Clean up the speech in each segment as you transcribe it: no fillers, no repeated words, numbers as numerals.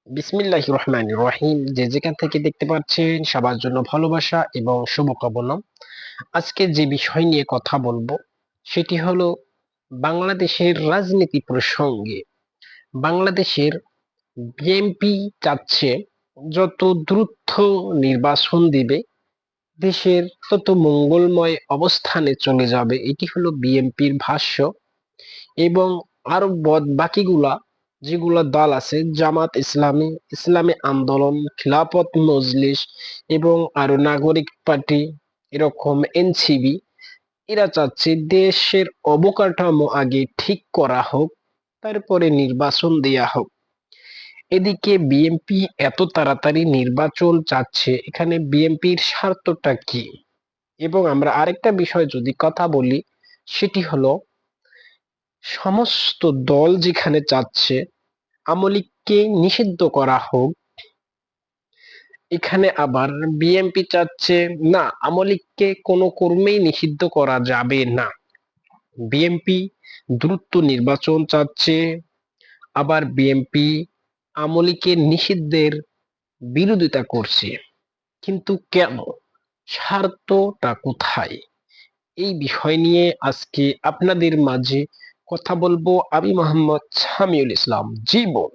বিসমিল্লাহির রহমানির রহিম। যে যেখান থেকে দেখতে পাচ্ছেন সবার জন্য ভালোবাসা এবং শুভকামনা। আজকে যে বিষয় নিয়ে কথা বলবো সেটি হলো বাংলাদেশের রাজনীতি প্রসঙ্গে। বাংলাদেশের বিএনপি চাচ্ছে যত দ্রুত নির্বাচন দিবে দেশের তত মঙ্গলময় অবস্থানে চলে যাবে, এটি হলো বিএনপির ভাষ্য। এবং আরো বাকিগুলা যেগুলা দল আছে, জামাত ইসলামী, ইসলামী আন্দোলন, খিলাফত মজলিস এবং আরো নাগরিক পার্টি, এরকম এনসিবি, এরা চাচ্ছে দেশের অবকাঠামো আগে ঠিক করা হোক, তারপরে নির্বাচন দেয়া হোক। এদিকে বিএনপি এত তাড়াতাড়ি নির্বাচন চাচ্ছে, এখানে বিএনপির স্বার্থটা কি? এবং আমরা আরেকটা বিষয় যদি কথা বলি, সেটি হলো সমস্ত দল যেখানে চাচ্ছে আওয়ামী লীগকে নিষিদ্ধ করা হোক, এখানে আবার বিএনপি চাচ্ছে না, আওয়ামী লীগকে কোনো কর্মেই নিষিদ্ধ করা যাবে না। বিএনপি দ্রুত নির্বাচন চাচ্ছে, আবার বিএনপি আওয়ামী লীগের নিষিদ্ধের বিরোধিতা করছে। কিন্তু কেন? স্বার্থটা কোথায়? এই বিষয় নিয়ে আজকে আপনাদের মাঝে কথা বলবো। আমি মোহাম্মদ সামিউল ইসলাম জীবন।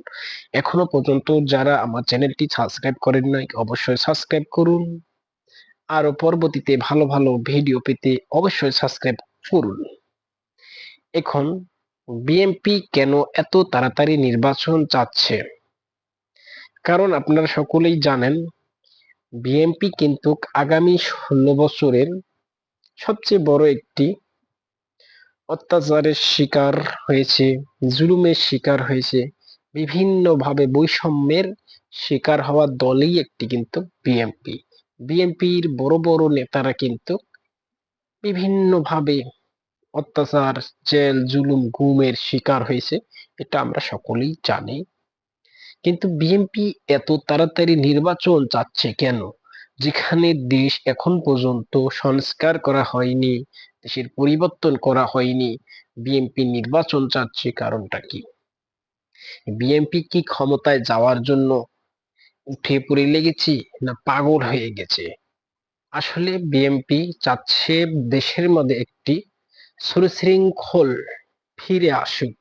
এখনো পর্যন্ত যারা আমার চ্যানেলটি সাবস্ক্রাইব করেন নাই, অবশ্যই সাবস্ক্রাইব করুন। আরো পরবর্তীতে ভালো ভালো ভিডিও পেতে অবশ্যই সাবস্ক্রাইব করুন। এখন বিএনপি কেন এত তাড়াতাড়ি নির্বাচন চাচ্ছে? কারণ আপনারা সকলেই জানেন, বিএনপি কিন্তু আগামী 16 বছরের সবচেয়ে বড় একটি অত্যাচারের শিকার হয়েছে, জুলুমের শিকার হয়েছে, বিভিন্নভাবে বৈষম্যের শিকার হওয়া দলই একটি কিন্তু বিএনপি। বিএনপির বড় বড় নেতারা কিন্তু বিভিন্নভাবে অত্যাচার, জেল, জুলুম, গুমের শিকার হয়েছে, এটা আমরা সকলেই জানি। কিন্তু বিএনপি এত তাড়াতাড়ি নির্বাচন চাচ্ছে কেন? যেখানে দেশ এখন পর্যন্ত সংস্কার করা হয়নি, দেশের পরিবর্তন করা হয়নি, বিএনপি নির্বাচন চাচ্ছে, কারণটা কি? বিএনপি কি ক্ষমতায় যাওয়ার জন্য উঠে পড়ে লেগেছি, না পাগল হয়ে গেছে? আসলে বিএনপি চাচ্ছে দেশের মধ্যে একটি সুশৃঙ্খল ফিরে আসুক।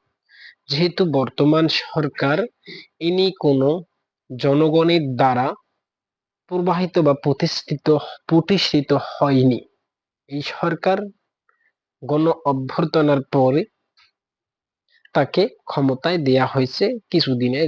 যেহেতু বর্তমান সরকার ইনি কোনো জনগণের দ্বারা প্রবাহিত বা প্রতিষ্ঠিত হয়নি। এই সরকার গণ অভ্যর্থনার পরে তাকে ক্ষমতায় দেয়া হয়েছে কিছুদিনের